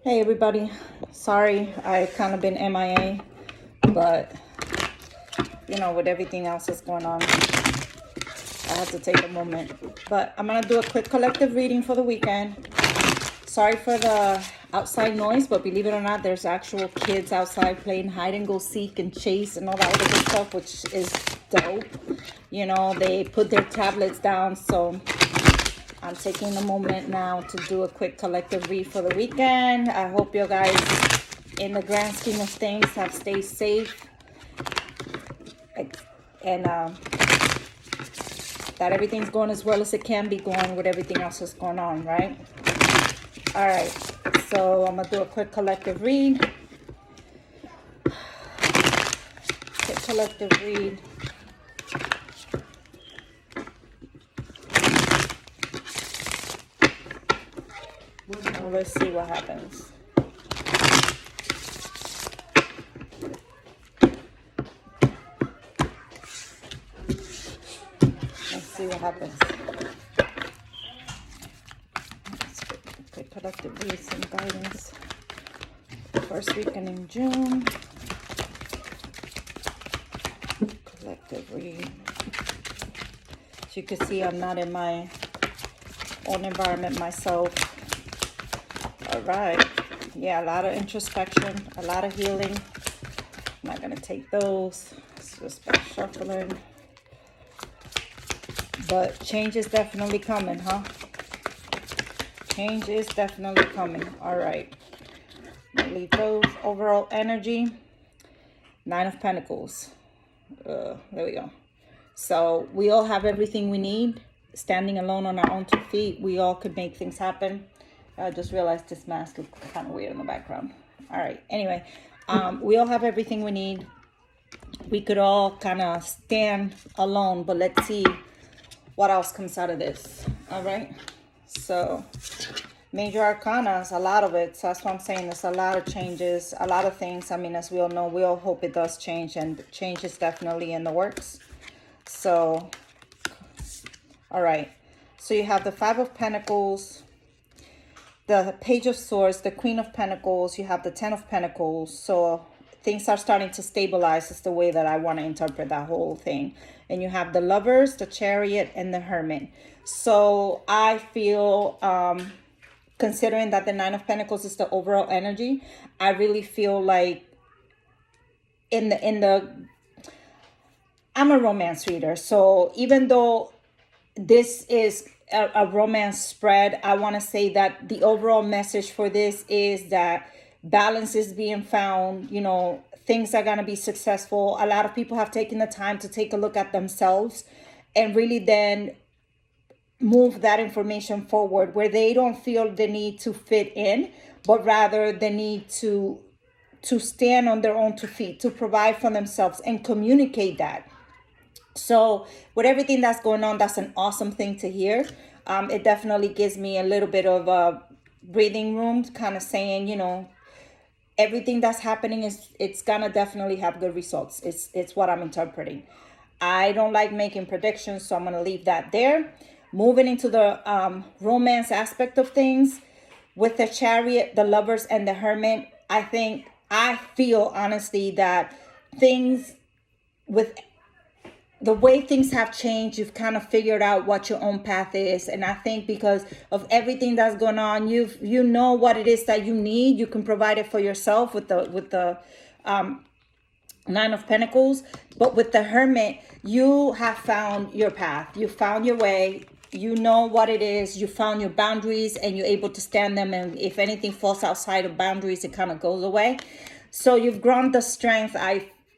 Hey everybody, sorry I kind of been MIA, but with everything else that's going on, I have to take a moment. But I'm gonna do a quick collective reading for the weekend. Sorry for the outside noise, but believe it or not, there's actual kids outside playing hide and go seek and chase and all that other good stuff, which is dope. They put their tablets down, so I'm taking a moment now to do a quick collective read for the weekend. I hope you guys, in the grand scheme of things, have stayed safe and that everything's going as well as it can be going with everything else that's going on, right? All right, so I'm gonna do a quick collective read. Quick collective read. Well, let's see what happens. Let's see what happens. Quick collective read, some guidance. First weekend in June. Collective read. As you can see, I'm not in my own environment myself. All right. Yeah, a lot of introspection, a lot of healing. I'm not going to take those. It's just by shuffling. But change is definitely coming, huh? Change is definitely coming. All right. I'll leave those. Overall energy. 9 of Pentacles. There we go. So we all have everything we need. Standing alone on our own 2 feet, we all could make things happen. I just realized this mask looks kind of weird in the background. All right. Anyway, we all have everything we need. We could all kind of stand alone, but let's see what else comes out of this. All right. So major arcana is a lot of it. So that's what I'm saying. There's a lot of changes, a lot of things. I mean, as we all know, we all hope it does change, and change is definitely in the works. So, all right. So you have the 5 of Pentacles, the Page of Swords, the Queen of Pentacles, you have the 10 of Pentacles. So things are starting to stabilize is the way that I want to interpret that whole thing. And you have the Lovers, the Chariot, and the Hermit. So I feel, considering that the 9 of Pentacles is the overall energy, I really feel like I'm a romance reader. So even though this is a romance spread, I want to say that the overall message for this is that balance is being found. Things are going to be successful. A lot of people have taken the time to take a look at themselves and really then move that information forward, where they don't feel the need to fit in, but rather the need to stand on their own 2 feet, to provide for themselves and communicate that. So with everything that's going on, that's an awesome thing to hear. It definitely gives me a little bit of a breathing room, kind of saying, everything that's happening it's gonna definitely have good results. It's what I'm interpreting. I don't like making predictions, so I'm gonna leave that there. Moving into the romance aspect of things, with the Chariot, the Lovers, and the Hermit, I feel honestly that things, with the way things have changed, you've kind of figured out what your own path is. And I think because of everything that's going on, you know what it is that you need. You can provide it for yourself with the 9 of Pentacles. But with the Hermit, you have found your path. You found your way. You know what it is. You found your boundaries and you're able to stand them. And if anything falls outside of boundaries, it kind of goes away. So you've grown the strength.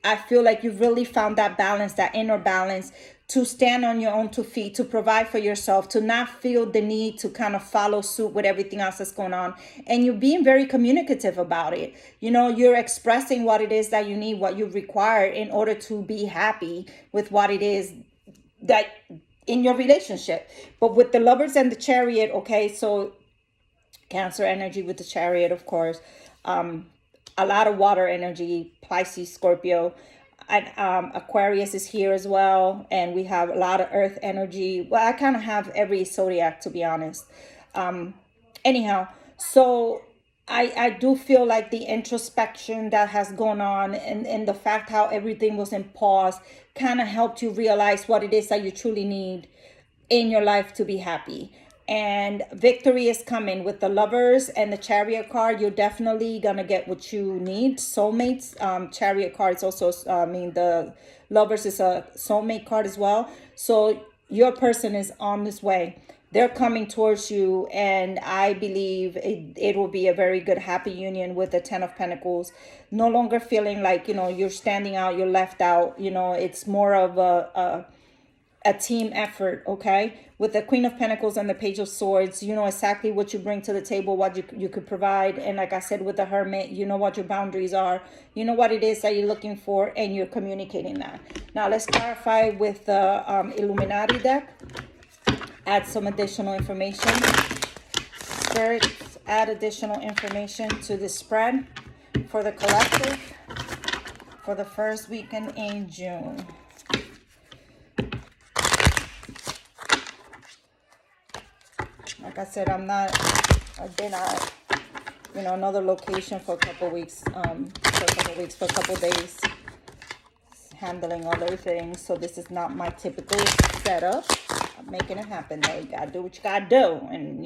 I feel like you've really found that balance, that inner balance, to stand on your own 2 feet, to provide for yourself, to not feel the need to kind of follow suit with everything else that's going on. And you're being very communicative about it. You're expressing what it is that you need, what you require in order to be happy with what it is that in your relationship. But with the Lovers and the Chariot, okay, so Cancer energy with the Chariot, of course. A lot of water energy, Pisces, Scorpio, and Aquarius is here as well. And we have a lot of earth energy. Well, I kind of have every zodiac, to be honest. Anyhow, so I do feel like the introspection that has gone on, and the fact how everything was in pause kind of helped you realize what it is that you truly need in your life to be happy. And victory is coming with the Lovers and the Chariot card. You're definitely gonna get what you need. Soulmates, Chariot cards also, the Lovers is a soulmate card as well. So your person is on this way. They're coming towards you, and I believe it will be a very good, happy union with the Ten of Pentacles. No longer feeling like, you're standing out, you're left out. It's more of a team effort, okay? With the Queen of Pentacles and the Page of Swords, you know exactly what you bring to the table, what you could provide. And like I said, with the Hermit, you know what your boundaries are. You know what it is that you're looking for, and you're communicating that. Now, let's clarify with the Illuminati deck. Add some additional information. Spirits, add additional information to the spread for the collective for the first weekend in June. Like I said, I've been at, another location for a couple weeks, for a couple days, handling other things. So this is not my typical setup. I'm making it happen though. You gotta do what you gotta do. And,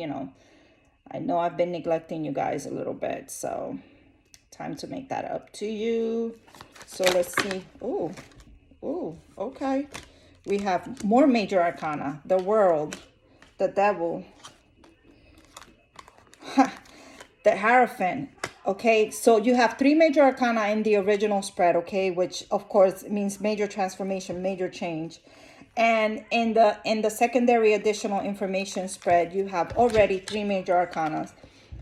I know I've been neglecting you guys a little bit. So time to make that up to you. So let's see. Ooh, okay. We have more major arcana. The World, the Devil, the Hierophant. Okay, so you have 3 major arcana in the original spread, okay, which of course means major transformation, major change. And in the secondary additional information spread, you have already 3 major arcana.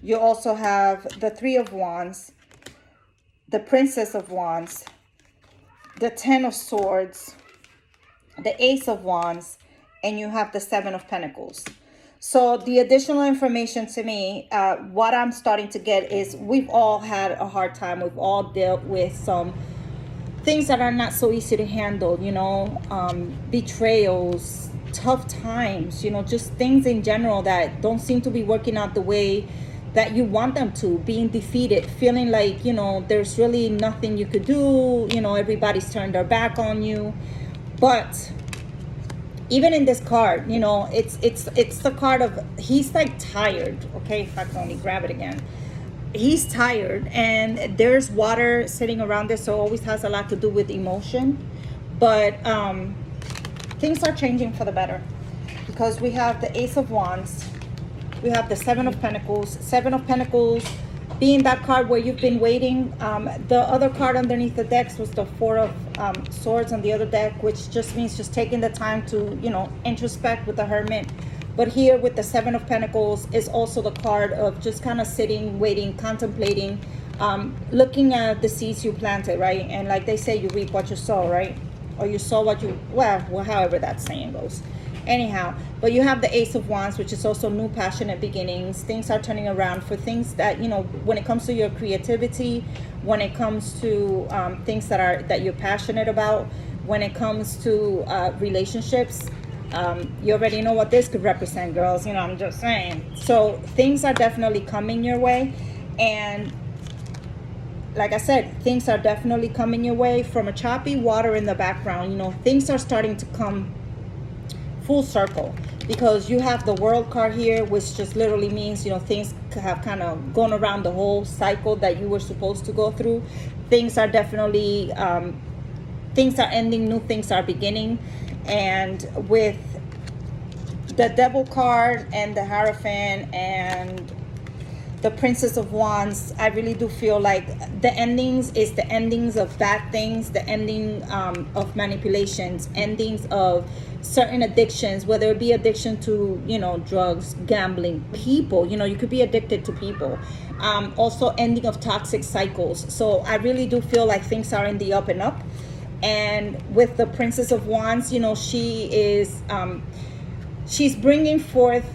You also have the 3 of Wands, the Princess of Wands, the 10 of Swords, the Ace of Wands, and you have the 7 of Pentacles. So the additional information to me, what I'm starting to get is we've all had a hard time. We've all dealt with some things that are not so easy to handle, betrayals, tough times, just things in general that don't seem to be working out the way that you want them to, being defeated, feeling like, there's really nothing you could do, everybody's turned their back on you. But even in this card, it's the card of, he's like tired, okay? If I can only grab it again. He's tired, and there's water sitting around this, so it always has a lot to do with emotion. But things are changing for the better, because we have the Ace of Wands, we have the 7 of Pentacles. 7 of Pentacles being that card where you've been waiting. The other card underneath the decks was the 4 of Swords on the other deck, which just means just taking the time to, introspect with the Hermit. But here with the 7 of Pentacles is also the card of just kind of sitting, waiting, contemplating, looking at the seeds you planted, right? And like they say, you reap what you sow, right? Or you sow what you, well, however that saying goes. Anyhow, but you have the Ace of Wands, which is also new passionate beginnings. Things are turning around for things that, when it comes to your creativity, when it comes to things that you're passionate about, when it comes to relationships. You already know what this could represent, girls. I'm just saying. So things are definitely coming your way. And like I said, things are definitely coming your way from a choppy water in the background. Things are starting to come full circle, because you have the World card here, which just literally means, things have kind of gone around the whole cycle that you were supposed to go through. Things are definitely, things are ending, new things are beginning. And with the Devil card and the Hierophant and the Princess of Wands, I really do feel like the endings is the endings of bad things, the ending of manipulations, endings of certain addictions, whether it be addiction to, drugs, gambling, people, you could be addicted to people. Also ending of toxic cycles. So I really do feel like things are in the up and up. And with the Princess of Wands, she is, she's bringing forth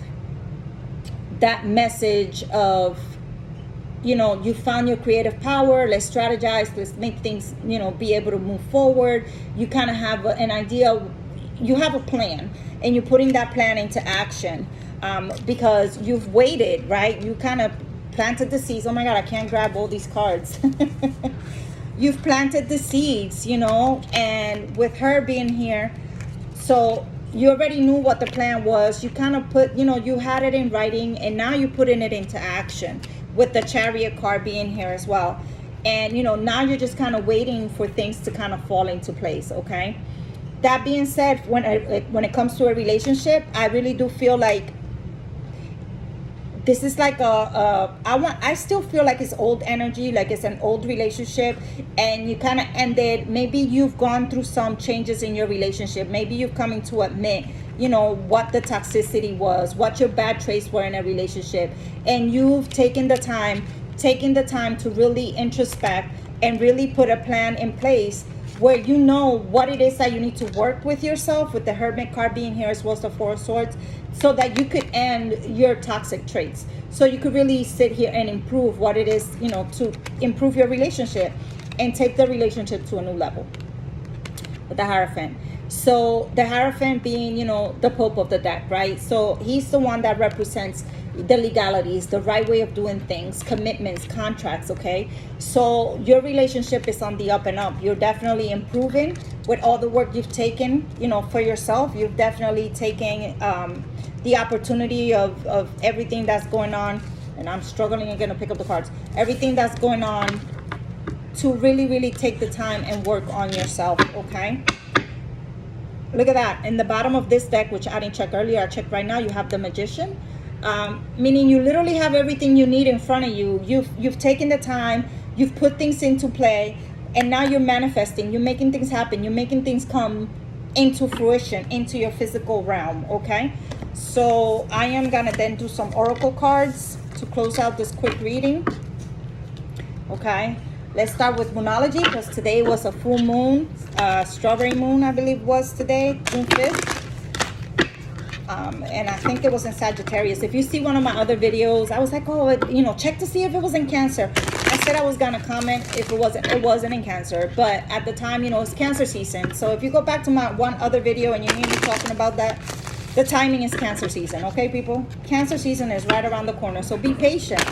that message of, you found your creative power, let's strategize, let's make things, be able to move forward. You kind of have an idea, you have a plan, and you're putting that plan into action, because you've waited, right? You kind of planted the seeds. Oh my God, I can't grab all these cards. You've planted the seeds, you know, and with her being here, so you already knew what the plan was. You kind of put, you know, you had it in writing, and now you're putting it into action with the Chariot card being here as well. And, you know, now you're just kind of waiting for things to kind of fall into place, okay? That being said, when it comes to a relationship, I really do feel like this is like I still feel like it's old energy, like it's an old relationship, and you kind of ended. Maybe you've gone through some changes in your relationship. Maybe you've coming to admit, you know, what the toxicity was, what your bad traits were in a relationship, and you've taken the time to really introspect and really put a plan in place where you know what it is that you need to work with yourself, with the Hermit card being here as well as the Four of Swords, so that you could end your toxic traits. So you could really sit here and improve what it is, you know, to improve your relationship and take the relationship to a new level. With the Hierophant. So the Hierophant being, you know, the Pope of the deck, right? So he's the one that represents the legalities, the right way of doing things, commitments, contracts, okay? So your relationship is on the up and up. You're definitely improving with all the work you've taken, you know, for yourself. You've definitely taken the opportunity of everything that's going on. And I'm struggling again to pick up the cards. Everything that's going on to really, really take the time and work on yourself, okay? Look at that. In the bottom of this deck, which I didn't check earlier, I checked right now, you have the Magician. Meaning you literally have everything you need in front of you. You've taken the time, you've put things into play, and now you're manifesting. You're making things happen. You're making things come into fruition, into your physical realm, okay? So I am gonna then do some oracle cards to close out this quick reading, okay? Let's start with Moonology, because today was a full moon, strawberry moon, I believe was today, June 5th. And I think it was in Sagittarius. If you see one of my other videos, I was like, oh, you know, check to see if it was in Cancer. I said I was gonna comment if it wasn't in Cancer, but at the time, you know, it's Cancer season. So if you go back to my one other video and you hear me talking about that, the timing is Cancer season, okay, people? Cancer season is right around the corner, so be patient.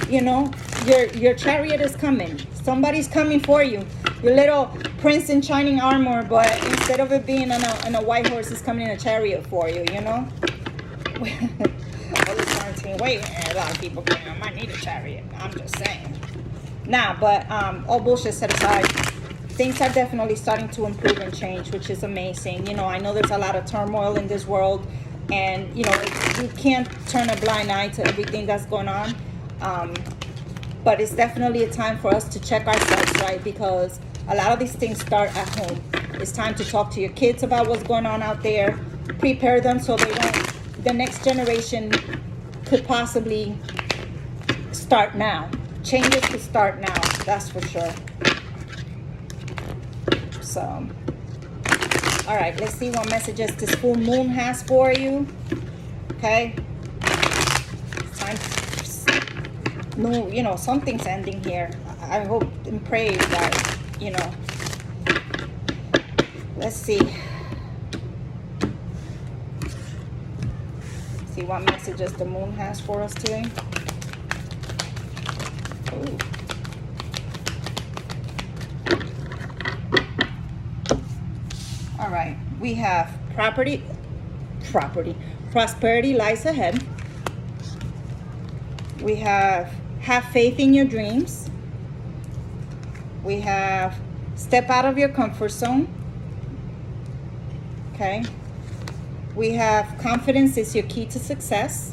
You know, your chariot is coming. Somebody's coming for you. Your little prince in shining armor, but instead of it being on a white horse, it's coming in a chariot for you, you know? All this quarantine, wait, a lot of people going, I might need a chariot. I'm just saying. Nah, but all bullshit set aside, things are definitely starting to improve and change, which is amazing. You know, I know there's a lot of turmoil in this world, and, you know, you can't turn a blind eye to everything that's going on. But it's definitely a time for us to check ourselves, right? Because a lot of these things start at home. It's time to talk to your kids about what's going on out there. Prepare them so they don't, the next generation could possibly start now. Changes could start now, that's for sure. So, all right, let's see what messages this full moon has for you. Okay. It's time to, no, you know, something's ending here. I hope and pray that, you know. Let's see. See what messages the moon has for us today. Ooh. All right, we have prosperity lies ahead. We have faith in your dreams. We have step out of your comfort zone. Okay. We have confidence is your key to success.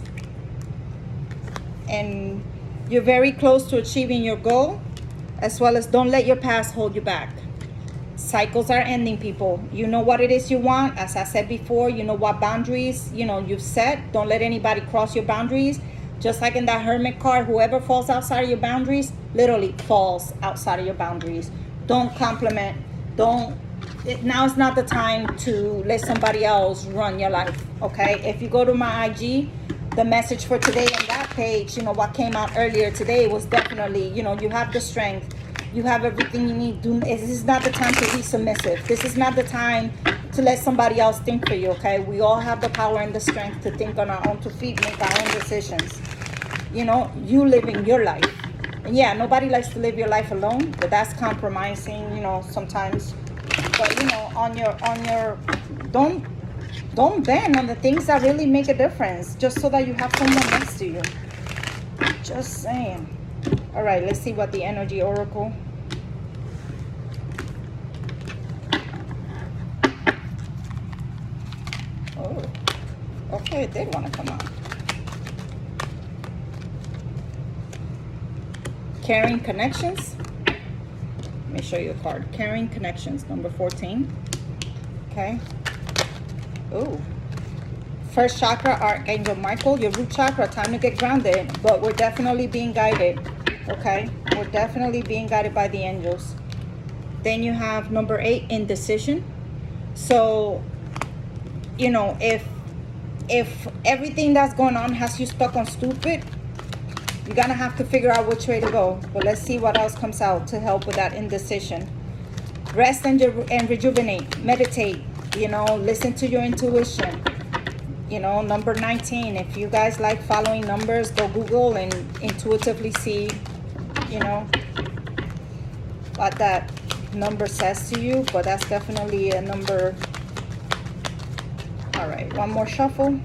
And you're very close to achieving your goal, as well as don't let your past hold you back. Cycles are ending, people. You know what it is you want. As I said before, you know what boundaries, you know, you've set. Don't let anybody cross your boundaries. Just like in that Hermit card, whoever falls outside of your boundaries, literally falls outside of your boundaries. Don't compliment. Now is not the time to let somebody else run your life, okay? If you go to my IG, the message for today on that page, you know, what came out earlier today was definitely, you know, you have the strength. You have everything you need. This is not the time to be submissive. This is not the time to let somebody else think for you, okay? We all have the power and the strength to think on our own 2 feet, make our own decisions. you know, you living your life. And yeah, nobody likes to live your life alone, but that's compromising, you know, sometimes. But you know, on your don't bend on the things that really make a difference just so that you have someone next to you. Just saying. All right, let's see what the energy oracle. Oh, okay, it did want to come out. Caring connections. Let me show you a card. Caring connections, number 14. Okay. Oh. First chakra, Archangel Michael, your root chakra, time to get grounded, but we're definitely being guided. Okay, we're definitely being guided by the angels. Then you have number 8, indecision. So, you know, if everything that's going on has you stuck on stupid, you're gonna have to figure out which way to go. But let's see what else comes out to help with that indecision. Rest and rejuvenate, meditate, you know, listen to your intuition. You know, number 19, if you guys like following numbers, go Google and intuitively see, you know, what that number says to you. But that's definitely a number. All right, one more shuffle.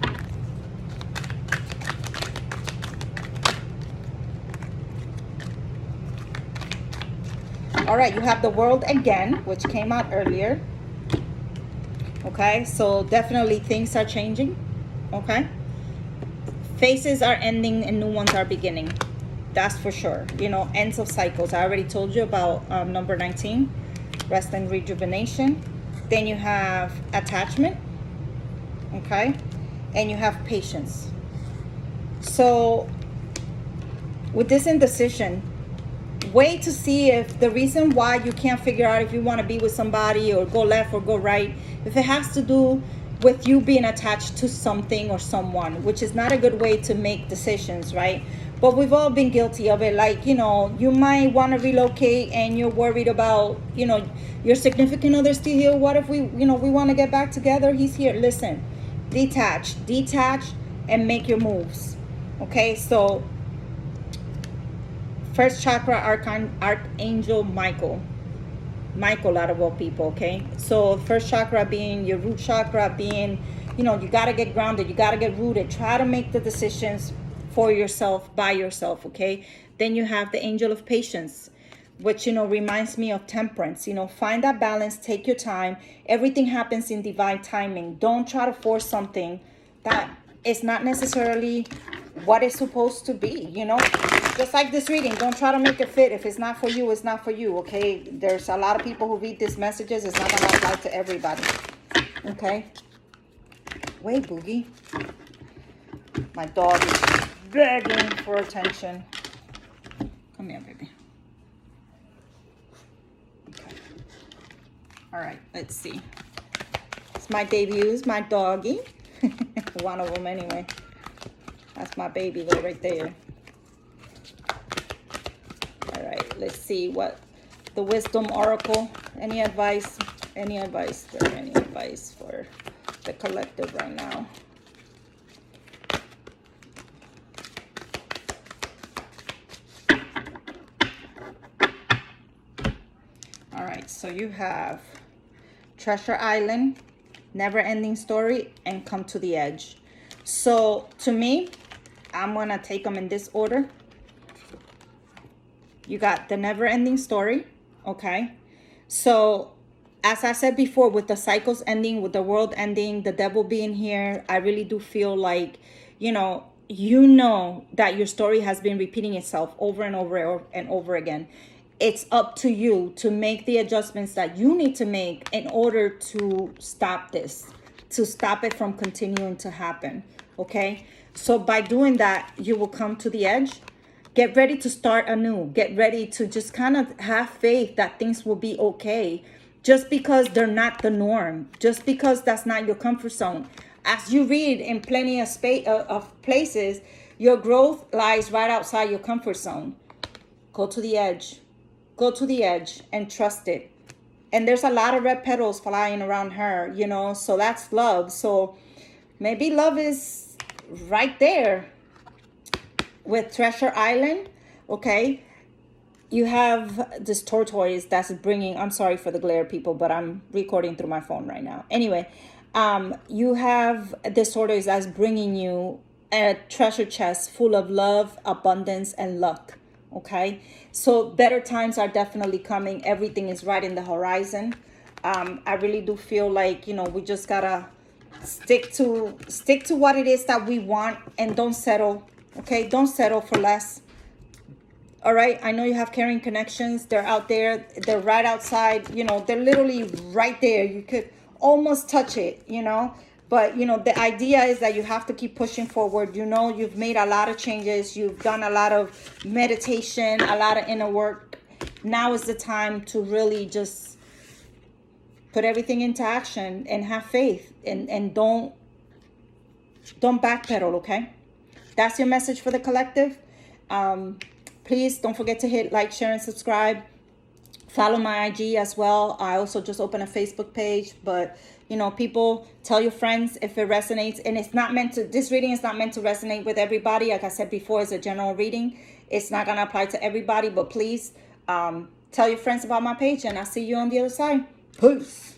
All right, you have the World again, which came out earlier. Okay, so definitely things are changing. Okay, phases are ending and new ones are beginning. That's for sure. You know, ends of cycles. I already told you about number 19, rest and rejuvenation. Then you have attachment. Okay, and you have patience. So with this indecision, wait to see if the reason why you can't figure out if you want to be with somebody or go left or go right, if it has to do with you being attached to something or someone, which is not a good way to make decisions, right? But we've all been guilty of it. Like, you know, you might want to relocate and you're worried about, you know, your significant other still here. What if we, you know, we want to get back together? He's here. Listen, detach and make your moves. Okay, so first chakra, Archangel Michael out of all people. Okay, so first chakra being your root chakra, being, you know, you got to get grounded, you got to get rooted, try to make the decisions for yourself, by yourself. Okay, then you have the angel of patience, which, you know, reminds me of temperance. You know, find that balance, take your time. Everything happens in divine timing. Don't try to force something that is not necessarily what it's supposed to be. You know, just like this reading, don't try to make it fit. If it's not for you, it's not for you. Okay, there's a lot of people who read these messages. It's not gonna apply to everybody. Okay, wait, Boogie, my dog is begging for attention. Come here, baby. Okay. All right, let's see. It's my debuts, my doggy. One of them anyway. That's my baby though, right there. All right, let's see what the wisdom oracle. Any advice? Any advice for the collective right now? All right, so you have Treasure Island, Never Ending Story, and Come to the Edge. So to me, I'm gonna take them in this order. You got the Never Ending Story. Okay, so as I said before, with the cycles ending, with the world ending, the devil being here, I really do feel like, you know that your story has been repeating itself over and over and over again. It's up to you to make the adjustments that you need to make in order to stop this, to stop it from continuing to happen. Okay, so by doing that, you will come to the edge. Get ready to start anew. Get ready to just kind of have faith that things will be okay, just because they're not the norm, just because that's not your comfort zone. As you read in plenty of places, your growth lies right outside your comfort zone. Go to the edge. Go to the edge and trust it. And there's a lot of red petals flying around her, you know, so that's love. So maybe love is right there with Treasure Island, okay, you have this tortoise that's bringing, I'm sorry for the glare, people, but I'm recording through my phone right now. Anyway, you have this tortoise that's bringing you a treasure chest full of love, abundance, and luck. Okay, so better times are definitely coming. Everything is right in the horizon. I really do feel like, you know, we just gotta stick to what it is that we want, and don't settle. Okay, don't settle for less. All right, I know you have caring connections. They're out there. They're right outside. You know, they're literally right there. You could almost touch it, you know. But, you know, the idea is that you have to keep pushing forward. You know, you've made a lot of changes. You've done a lot of meditation, a lot of inner work. Now is the time to really just put everything into action and have faith, and don't backpedal, okay? That's your message for the collective. Please don't forget to hit like, share, and subscribe. Follow my IG as well. I also just opened a Facebook page. But, you know, people, tell your friends if it resonates. And it's not meant to, this reading is not meant to resonate with everybody. Like I said before, it's a general reading. It's not going to apply to everybody. But please tell your friends about my page, and I'll see you on the other side. Peace.